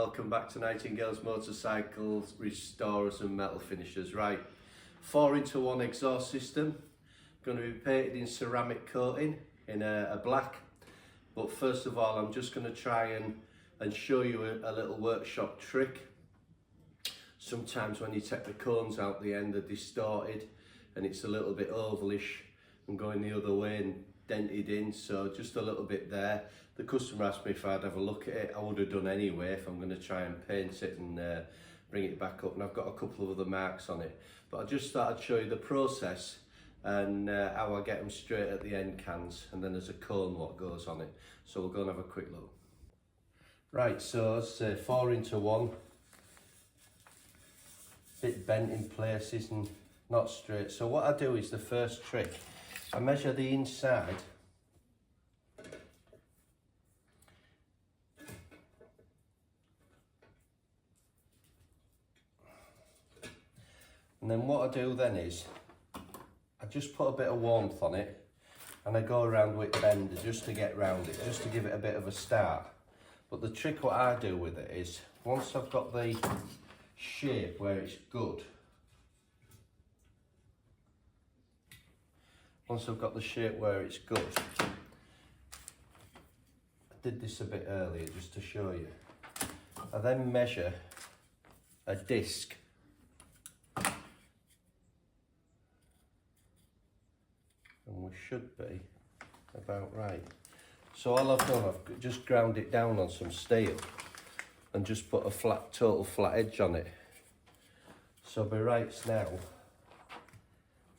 welcome back to Nightingale's Motorcycles Restorers and Metal Finishers. Right, 4-into-1 exhaust system, going to be painted in ceramic coating in a black. But first of all, I'm just going to try and show you a little workshop trick. Sometimes when you take the cones out the end, they're distorted and it's a little bit ovalish and going the other way and dented in, so just a little bit there. The customer asked me if I'd have a look at it. I would have done anyway if I'm going to try and paint it and bring it back up, and I've got a couple of other marks on it. But I just thought I'd show you the process and how I get them straight at the end cans, and then there's a cone what goes on it. So we'll go and have a quick look. Right, so as I say, 4-into-1, bit bent in places and not straight. So what I do is, the first trick, I measure the inside and then what I do then is I just put a bit of warmth on it and I go around with bender just to get round it, just to give it a bit of a start. But the trick what I do with it is, once I've got the shape where it's good, I did this a bit earlier just to show you, I then measure a disc. And we should be about right. So all I've done, I've just ground it down on some steel and just put a total flat edge on it. So by rights now,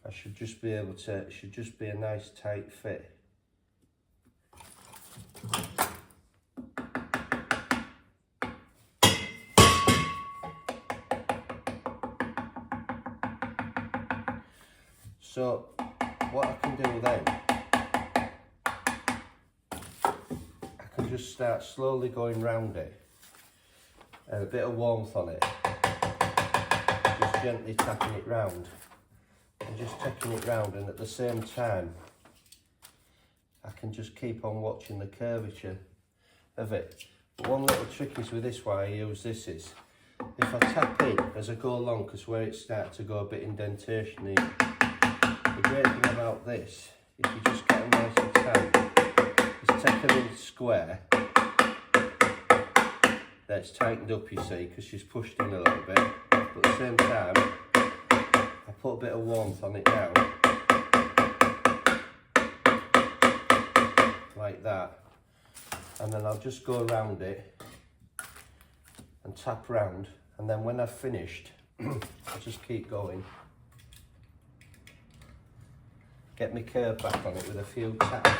I should just be able to, it should just be a nice tight fit. So what I can do then, I can just start slowly going round it, and a bit of warmth on it, just gently tapping it round, and just taking it round, and at the same time I can just keep on watching the curvature of it. But one little trick is with this, why I use this is, if I tap in as I go along, because where it starts to go a bit indentation here, the great thing about this, if you just get them nice and tight, is take a little square that's tightened up, you see, because she's pushed in a little bit, but at the same time I put a bit of warmth on it now, like that, and then I'll just go around it and tap round, and then when I've finished I'll just keep going, get my curve back on it with a few taps.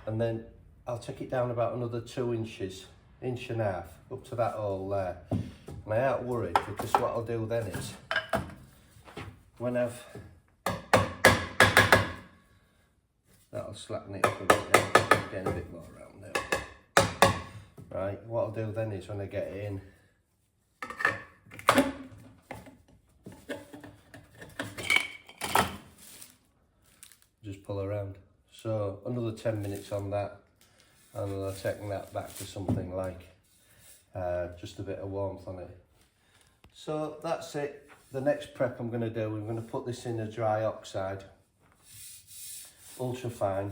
And then I'll take it down about another 2 inches, inch and a half, up to that hole there. And I ain't worried, because what I'll do then is, when I've, that'll slacken it up a bit now, getting a bit more around there. Right, what I'll do then is, when I get it in, just pull around. So another 10 minutes on that, and then I'll take that back to something like just a bit of warmth on it. So that's it. The next prep I'm going to do, I'm going to put this in a dry oxide, ultra fine,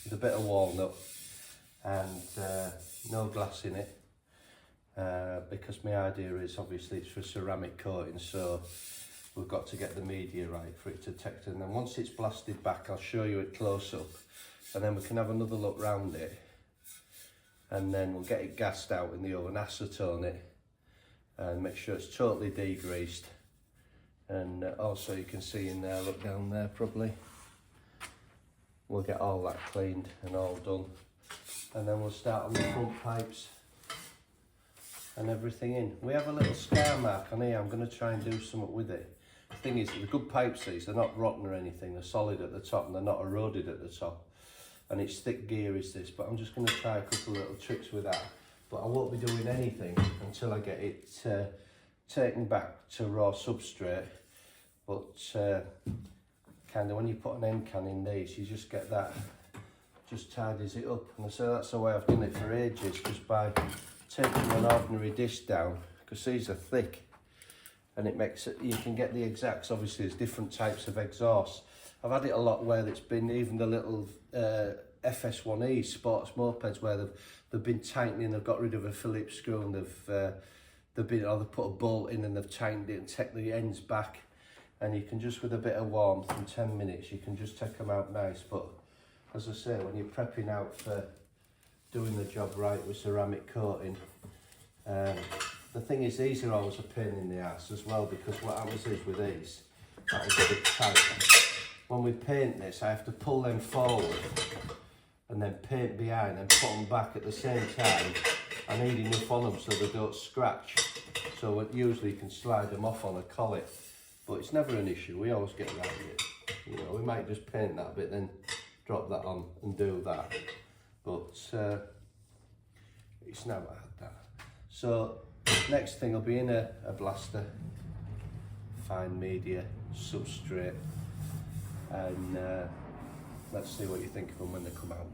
with a bit of walnut, and no glass in it, because my idea is, obviously it's for ceramic coating, so we've got to get the media right for it to protect. And then once it's blasted back, I'll show you it close up, and then we can have another look round it, and then we'll get it gassed out in the oven, acetone it, and make sure it's totally degreased. And also you can see in there, look down there probably, we'll get all that cleaned and all done, and then we'll start on the front pipes and everything in. We have a little scar mark on here, I'm going to try and do something with it. The thing is, the good pipes, these, they're not rotten or anything, they're solid at the top and they're not eroded at the top. And it's thick gear is this, but I'm just going to try a couple of little tricks with that. But I won't be doing anything until I get it taken back to raw substrate. But kind of, when you put an end can in these, you just get that, just tidies it up. And so that's the way I've done it for ages, just by taking an ordinary dish down, because these are thick, and it makes it, you can get the exacts. Obviously there's different types of exhaust. I've had it a lot where it's been even the little FS1E sports mopeds where they've been tightening, they've got rid of a Phillips screw, and they've put a bolt in and they've tightened it and take the ends back, and you can just, with a bit of warmth, in 10 minutes you can just take them out nice. But as I say, when you're prepping out for doing the job right with ceramic coating, the thing is, these are always a pain in the ass as well, because what happens is with these, that was a bit tight. When we paint this, I have to pull them forward and then paint behind and put them back at the same time. I need enough on them so they don't scratch. So usually you can slide them off on a collet, but it's never an issue. We always get around it. You know, we might just paint that bit, then drop that on and do that. But it's never had that. So next thing will be in a blaster, fine media, substrate, and let's see what you think of them when they come out.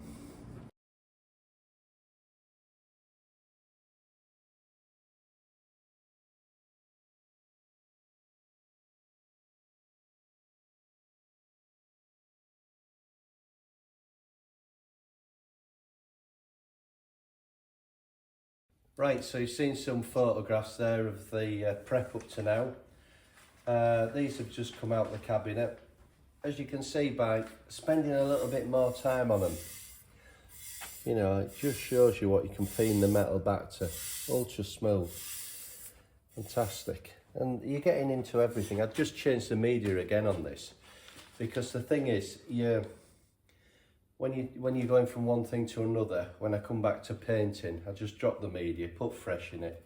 Right, so you've seen some photographs there of the prep up to now. These have just come out the cabinet. As you can see, by spending a little bit more time on them, you know, it just shows you what you can feed the metal back to. Ultra smooth, fantastic. And you're getting into everything. I've just changed the media again on this, because the thing is, when you're going from one thing to another, when I come back to painting, I just drop the media, put fresh in it,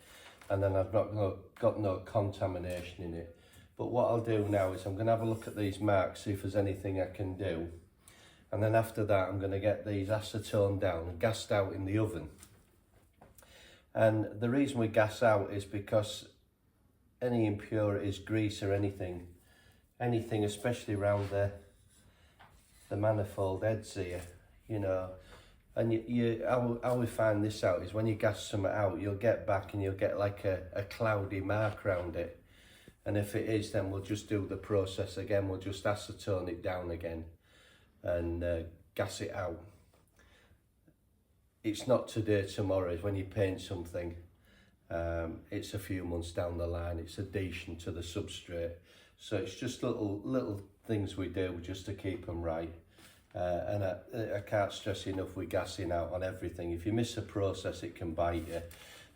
and then I've not got no contamination in it. But what I'll do now is I'm going to have a look at these marks, see if there's anything I can do. And then after that, I'm going to get these acetone down and gassed out in the oven. And the reason we gas out is because any impurities, grease or anything especially around the manifold heads here, you know, and how we find this out is when you gas something out, you'll get back and you'll get like a cloudy mark around it. And if it is, then we'll just do the process again. We'll just acetone it down again and gas it out. It's not today, tomorrow. It's when you paint something. It's a few months down the line. It's adhesion to the substrate. So it's just little things we do just to keep them right. And I can't stress enough, we're gassing out on everything. If you miss a process, it can bite you.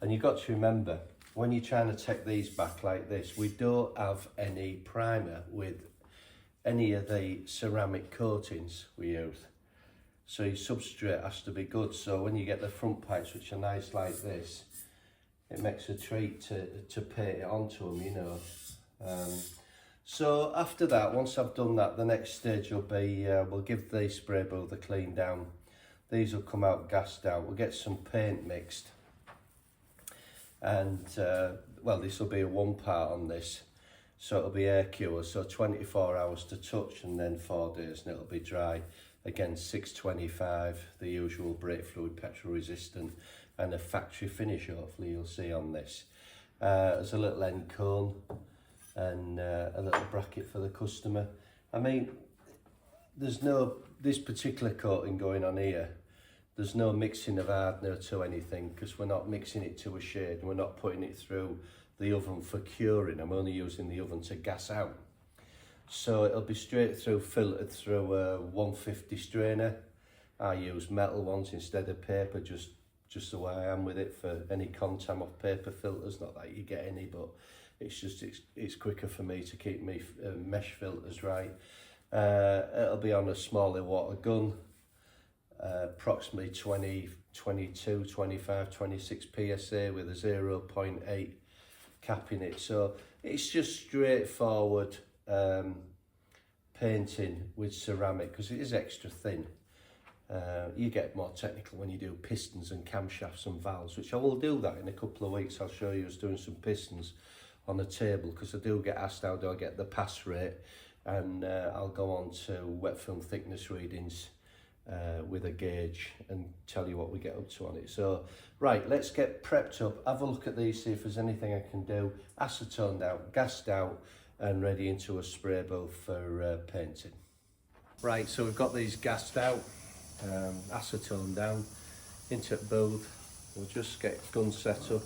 And you've got to remember, when you're trying to take these back like this, we don't have any primer with any of the ceramic coatings we use. So your substrate has to be good. So when you get the front pipes, which are nice like this, it makes a treat to paint it onto them, you know. So after that, once I've done that, the next stage will be, we'll give the spray booth a clean down. These will come out gassed out. We'll get some paint mixed. And, well, this will be a 1 part on this. So it'll be air cure, so 24 hours to touch and then 4 days and it'll be dry. Again, 625, the usual brake fluid, petrol resistant, and a factory finish, hopefully you'll see on this. There's a little end cone and a little bracket for the customer. I mean, there's no, this particular coating going on here, there's no mixing of hardener to anything, because we're not mixing it to a shade and we're not putting it through the oven for curing. I'm only using the oven to gas out. So it'll be straight through, filtered through a 150 strainer. I use metal ones instead of paper, just the way I am with it, for any contam off paper filters. Not that you get any, but it's just it's quicker for me to keep me mesh filters right. It'll be on a smaller water gun, approximately 20, 22, 25, 26 PSA with a 0.8 cap in it. So it's just straightforward painting with ceramic, because it is extra thin. You get more technical when you do pistons and camshafts and valves, which I will do that in a couple of weeks. I'll show you us doing some pistons on the table, because I do get asked how do I get the pass rate and I'll go on to wet film thickness readings with a gauge and tell you what we get up to on it. So right, let's get prepped up, have a look at these, see if there's anything I can do. Acetoned out, gassed out, and ready into a spray booth for painting. Right, so we've got these gassed out, acetone down, into the booth. We'll just get gun set up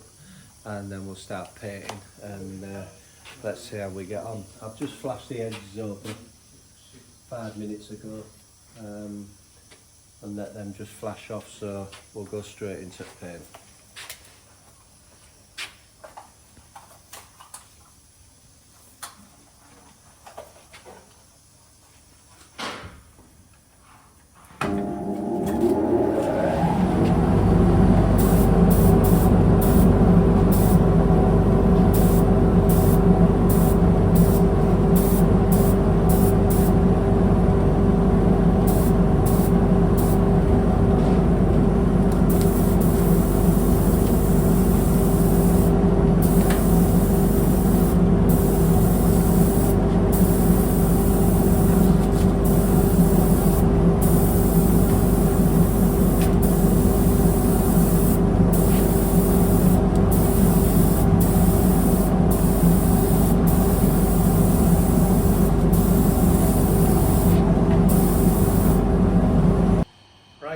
and then we'll start painting, and let's see how we get on. I've just flashed the edges over 5 minutes ago and let them just flash off, so we'll go straight into paint.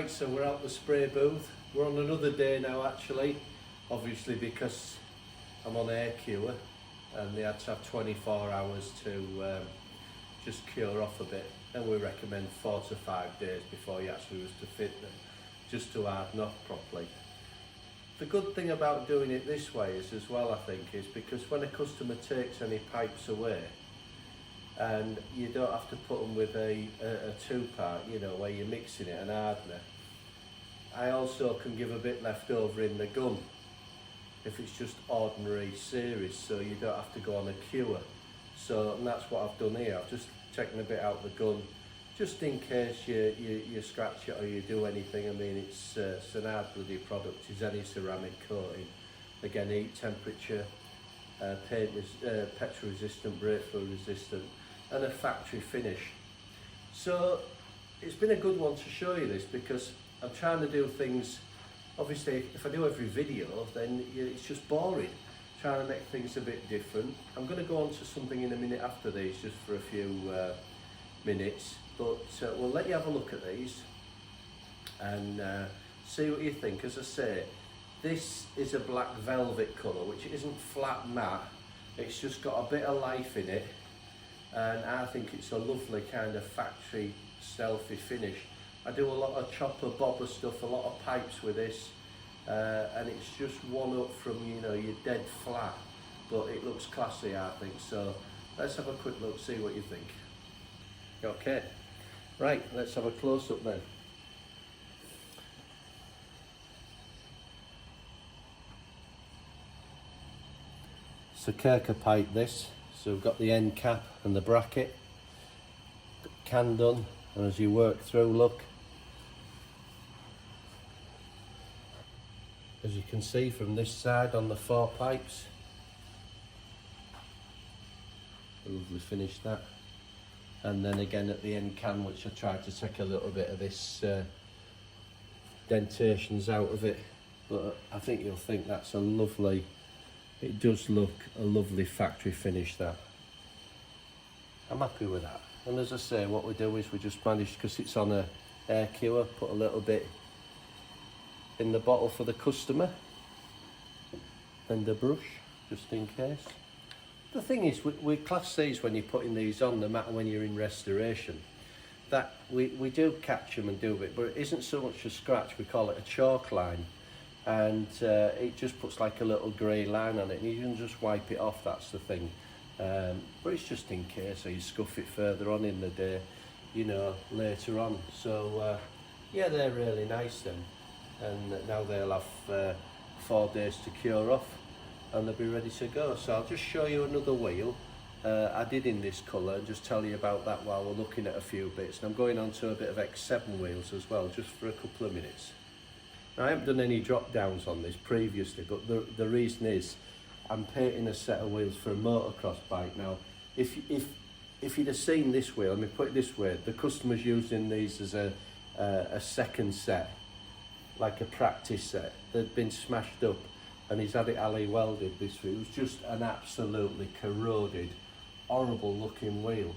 So we're out the spray booth. We're on another day now actually, obviously because I'm on air cure and they had to have 24 hours to just cure off a bit, and we recommend 4 to 5 days before you actually was to fit them, just to harden off properly. The good thing about doing it this way is as well, I think, is because when a customer takes any pipes away, and you don't have to put them with a two-part, you know, where you're mixing it and hardener. I also can give a bit left over in the gun if it's just ordinary series, so you don't have to go on a cure. So, and that's what I've done here. I've just taken a bit out of the gun just in case you scratch it or you do anything. I mean, it's an hard bloody product, is any ceramic coating. Again, heat temperature, petrol resistant, brake fluid resistant, and a factory finish. So it's been a good one to show you this, because I'm trying to do things, obviously if I do every video then it's just boring, trying to make things a bit different. I'm going to go on to something in a minute after these, just for a few minutes, but we'll let you have a look at these and see what you think. As I say, this is a black velvet colour, which isn't flat matte, it's just got a bit of life in it, and I think it's a lovely kind of factory stealthy finish. I do a lot of chopper bobber stuff, a lot of pipes with this, and it's just one up from, you know, your dead flat, but it looks classy, I think. So let's have a quick look, see what you think. Okay, right, let's have a close-up then. Cerakote pipe this, so we've got the end cap and the bracket, can done, and as you work through, look, as you can see from this side on the 4 pipes, a lovely finish that, and then again at the end can, which I tried to take a little bit of this dentations out of it, but I think you'll think that's a lovely, it does look a lovely factory finish, that. I'm happy with that. And as I say, what we do is we just manage, because it's on a air cure, put a little bit in the bottle for the customer and a brush just in case. The thing is, we class these when you're putting these on, no matter when you're in restoration, that we do catch them and do it, but it isn't so much a scratch, we call it a chalk line, and it just puts like a little grey line on it and you can just wipe it off, that's the thing. But it's just in case, so you scuff it further on in the day, you know, later on. So yeah, they're really nice then, and now they'll have 4 days to cure off and they'll be ready to go. So I'll just show you another wheel I did in this colour and just tell you about that while we're looking at a few bits. And I'm going on to a bit of X7 wheels as well, just for a couple of minutes. Now, I haven't done any drop downs on this previously, but the reason is I'm painting a set of wheels for a motocross bike. Now, if if you'd have seen this wheel, let me put it this way, the customer's using these as a second set, like a practice set. They'd been smashed up and he's had it alley welded. This wheel was just an absolutely corroded, horrible looking wheel.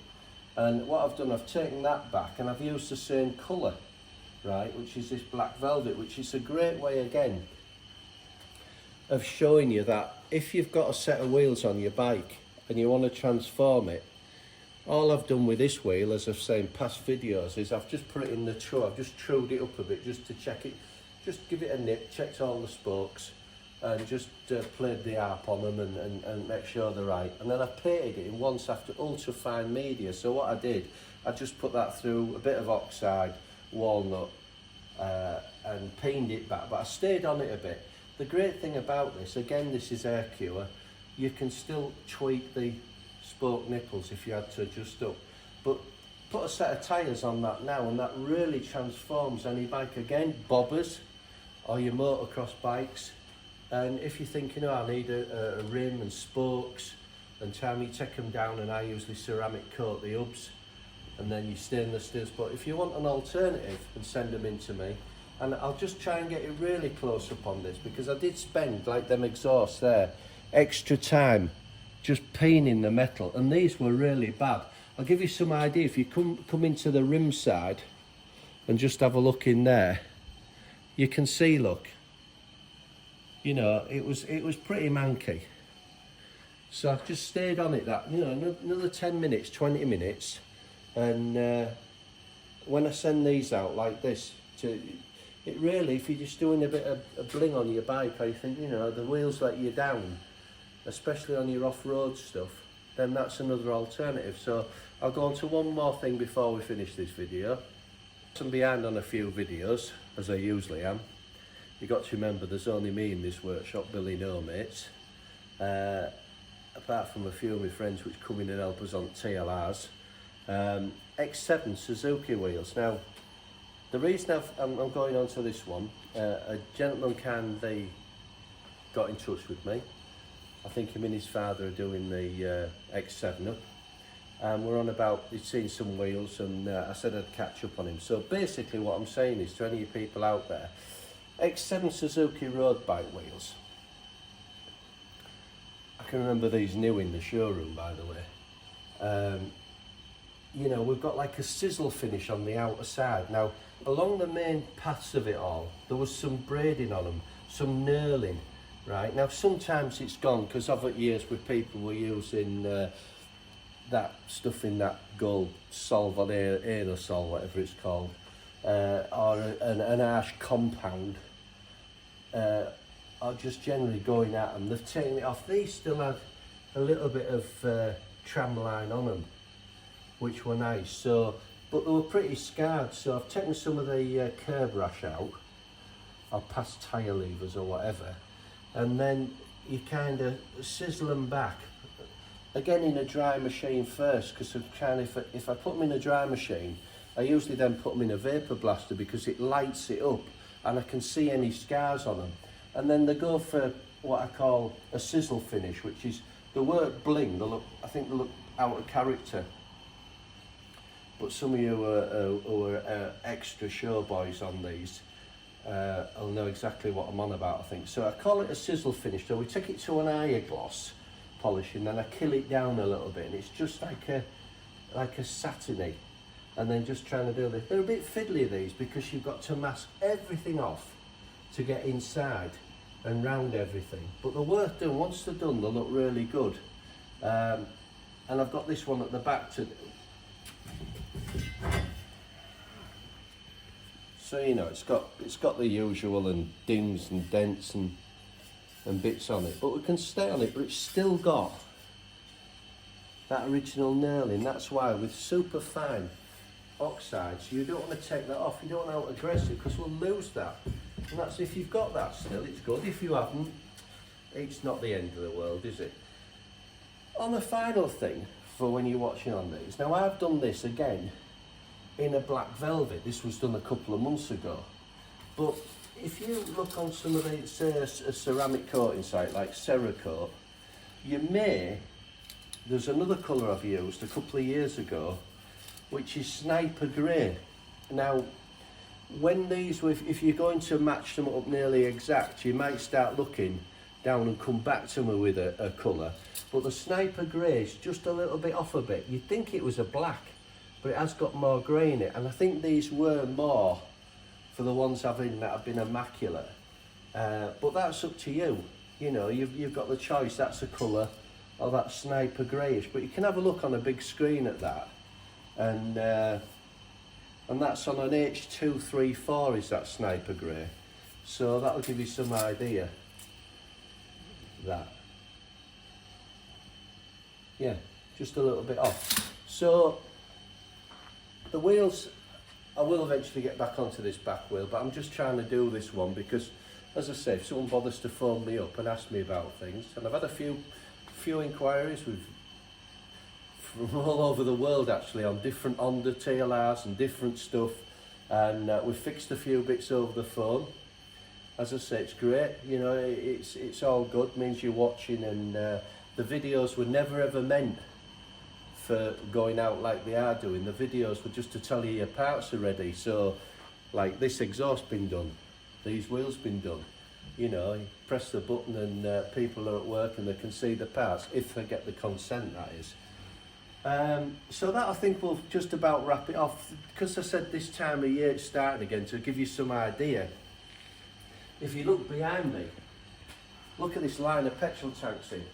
And what I've done, I've taken that back and I've used the same colour, right, which is this black velvet, which is a great way again of showing you that if you've got a set of wheels on your bike and you want to transform it, all I've done with this wheel, as I've said in past videos, is I've just put it in the true. I've just trued it up a bit just to check it, just give it a nip, checked all the spokes and just played the harp on them and make sure they're right. And then I painted it in once after ultra fine media. So what I did, I just put that through a bit of oxide, walnut and painted it back, but I stayed on it a bit. The great thing about this, again, this is air cure, you can still tweak the spoke nipples if you had to adjust up, but put a set of tyres on that now and that really transforms any bike. Again, bobbers or your motocross bikes, and if you're thinking, oh, I need a rim and spokes and time, you take them down and I usually ceramic coat the hubs and then you stainless steel. But if you want an alternative, and send them in to me, and I'll just try and get it really close up on this, because I did spend, like them exhausts there, extra time just painting the metal, and these were really bad. I'll give you some idea. If you come into the rim side and just have a look in there, you can see, look, you know, it was pretty manky. So I've just stayed on it that, you know, another 10 minutes, 20 minutes, and when I send these out like this, it really, if you're just doing a bit of a bling on your bike, I think, you know, the wheels let you down, especially on your off-road stuff, then that's another alternative. So I'll go on to one more thing before we finish this video. I'm behind on a few videos, as I usually am. You've got to remember there's only me in this workshop, Billy no mates. Apart from a few of my friends which come in and help us on TLRs. X7 Suzuki wheels. Now, the reason I'm going on to this one, a gentleman kindly got in touch with me. I think him and his father are doing the X7 up. And we're on about, he'd seen some wheels and I said I'd catch up on him. So basically what I'm saying is, to any of you people out there, X7 Suzuki road bike wheels. I can remember these new in the showroom, by the way. You know, we've got like a sizzle finish on the outer side. Now, along the main paths of it all, there was some braiding on them, some knurling, right? Now, sometimes it's gone, because over years with people were using that stuff in that gold solve on aerosol, whatever it's called, or an harsh compound, or just generally going at them. They've taken it off. These still had a little bit of tram line on them, which were nice. So, but they were pretty scarred. So I've taken some of the curb rash out, or past tyre levers or whatever, and then you kind of sizzle them back. Again, in a dry machine first, because if I put them in a dry machine, I usually then put them in a vapor blaster because it lights it up and I can see any scars on them. And then they go for what I call a sizzle finish, which is the word bling. I think they look out of character. But some of you who are extra show boys on these will know exactly what I'm on about, I think. So I call it a sizzle finish. So we take it to an higher gloss polishing, then I kill it down a little bit, and it's just like a satiny, and then just trying to do this. They're a bit fiddly, these, because you've got to mask everything off to get inside and round everything, but they're worth doing. Once they're done, they look really good. And I've got this one at the back to, so you know, it's got the usual and dings and dents and bits on it, but we can stay on it, but it's still got that original knurling. That's why with super fine oxides, you don't want to take that off. You don't want to out aggressive, because we'll lose that. And that's, if you've got that still, it's good. If you haven't, it's not the end of the world, is it? On the final thing for when you're watching on these, now I've done this again in a black velvet. This was done a couple of months ago, but if you look on some of the, say, a ceramic coating site like Cerakote, you may there's another colour I've used a couple of years ago, which is Sniper Grey. Now, when these, if you're going to match them up nearly exact, you might start looking down and come back to me with a colour. But the Sniper Grey is just a little bit off a bit. You'd think it was a black, but it has got more grey in it. And I think these were more for the ones that have been immaculate. But that's up to you. You know, you've got the choice. That's a colour, or that Sniper Greyish. But you can have a look on a big screen at that. And that's on an H234 is that Sniper Grey. So that'll give you some idea. That. Yeah, just a little bit off. So the wheels, I will eventually get back onto this back wheel, but I'm just trying to do this one because, as I say, if someone bothers to phone me up and ask me about things, and I've had a few inquiries from all over the world actually on different Honda TLRs and different stuff, and we've fixed a few bits over the phone. As I say, it's great, you know, it's all good, means you're watching, and the videos were never ever meant for going out like they are doing. The videos were just to tell you your parts are ready. So like this exhaust been done, these wheels been done, you know, you press the button and people are at work and they can see the parts, if they get the consent, that is. So that I think will just about wrap it off, because I said this time of year it's starting again, to give you some idea. If you look behind me, look at this line of petrol tanks in,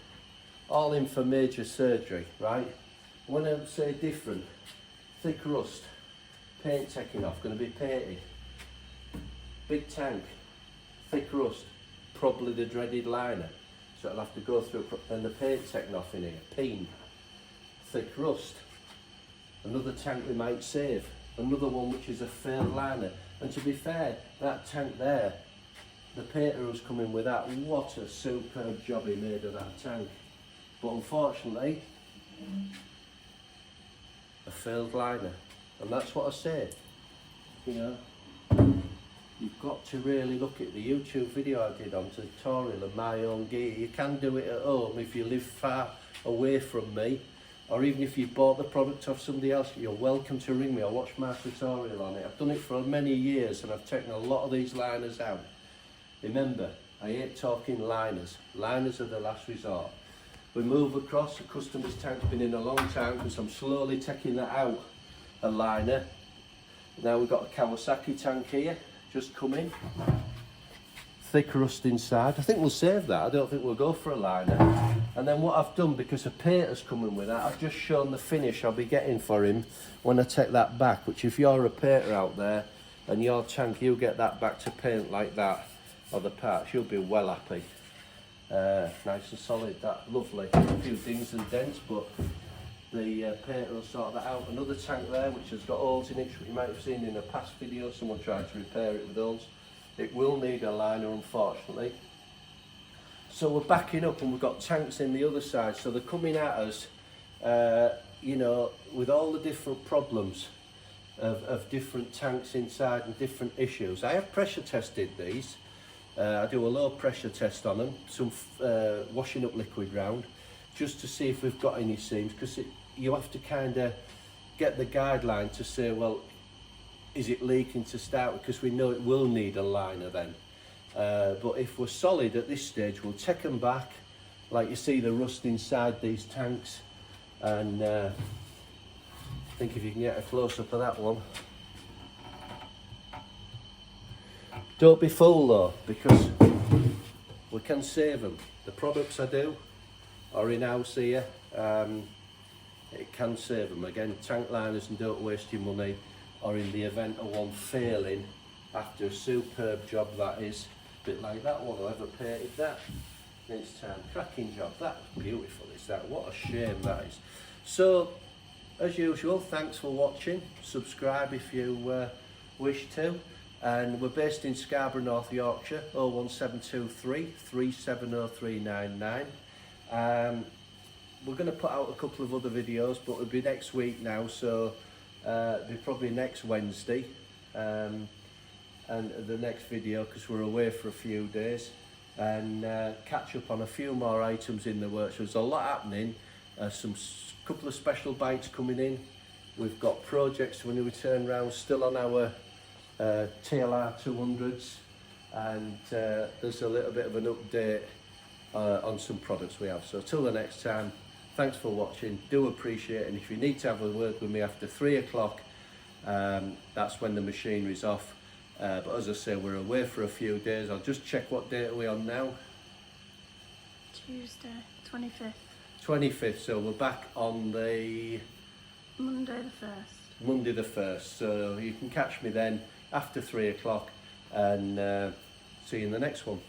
all in for major surgery, right? When I say different, thick rust, paint taking off, going to be painted. Big tank, thick rust, probably the dreaded liner, so it'll have to go through, and the paint taken off in here, peen. Thick rust, another tank we might save, another one which is a failed liner. And to be fair, that tank there, the painter who's coming with that, what a superb job he made of that tank. But unfortunately, a failed liner, and that's what I say, you know, you've got to really look at the YouTube video I did on tutorial of my own gear. You can do it at home if you live far away from me, or even if you bought the product off somebody else, you're welcome to ring me or watch my tutorial on it. I've done it for many years and I've taken a lot of these liners out. Remember, I hate talking liners. Liners are the last resort. We move across, a customer's tank's been in a long time because I'm slowly taking that out, a liner. Now we've got a Kawasaki tank here, just come in. Thick rust inside. I think we'll save that. I don't think we'll go for a liner. And then what I've done, because a painter's coming with that, I've just shown the finish I'll be getting for him when I take that back, which if you're a painter out there and your tank, you get that back to paint like that, or the parts, you'll be well happy. Nice and solid, that, lovely. A few dings and dents, but the painter will sort that out. Another tank there which has got holes in it, which you might have seen in a past video, someone tried to repair it with holes. It will need a liner, unfortunately. So we're backing up and we've got tanks in the other side, so they're coming at us, you know, with all the different problems of different tanks inside and different issues. I have pressure tested these. I do a low pressure test on them, some washing up liquid round, just to see if we've got any seams, because you have to kind of get the guideline to say, well, is it leaking to start with, because we know it will need a liner then. But if we're solid at this stage, we'll take them back, like you see the rust inside these tanks, and I think if you can get a close-up of that one. Don't be fooled though, because we can save them. The products I do are in-house here. It can save them. Again, tank liners, and don't waste your money, or in the event of one failing, after a superb job that is, a bit like that one, I ever painted that this time. Cracking job, that's beautiful, is that? What a shame that is. So, as usual, thanks for watching. Subscribe if you wish to. And we're based in Scarborough, North Yorkshire, 01723 370399. We're going to put out a couple of other videos, but it'll be next week now, so it'll be probably next Wednesday, and the next video, because we're away for a few days, and catch up on a few more items in the works. There's a lot happening, couple of special bikes coming in. We've got projects when we turn around still on our TLR 200s, and there's a little bit of an update on some products we have. So till the next time, thanks for watching, do appreciate it, and if you need to have a word with me after 3 o'clock, that's when the machinery's off. But as I say, we're away for a few days. I'll just check what date are we on now. Tuesday, 25th. 25th, so we're back on the Monday the 1st. Monday the 1st, so you can catch me then after 3 o'clock, and see you in the next one.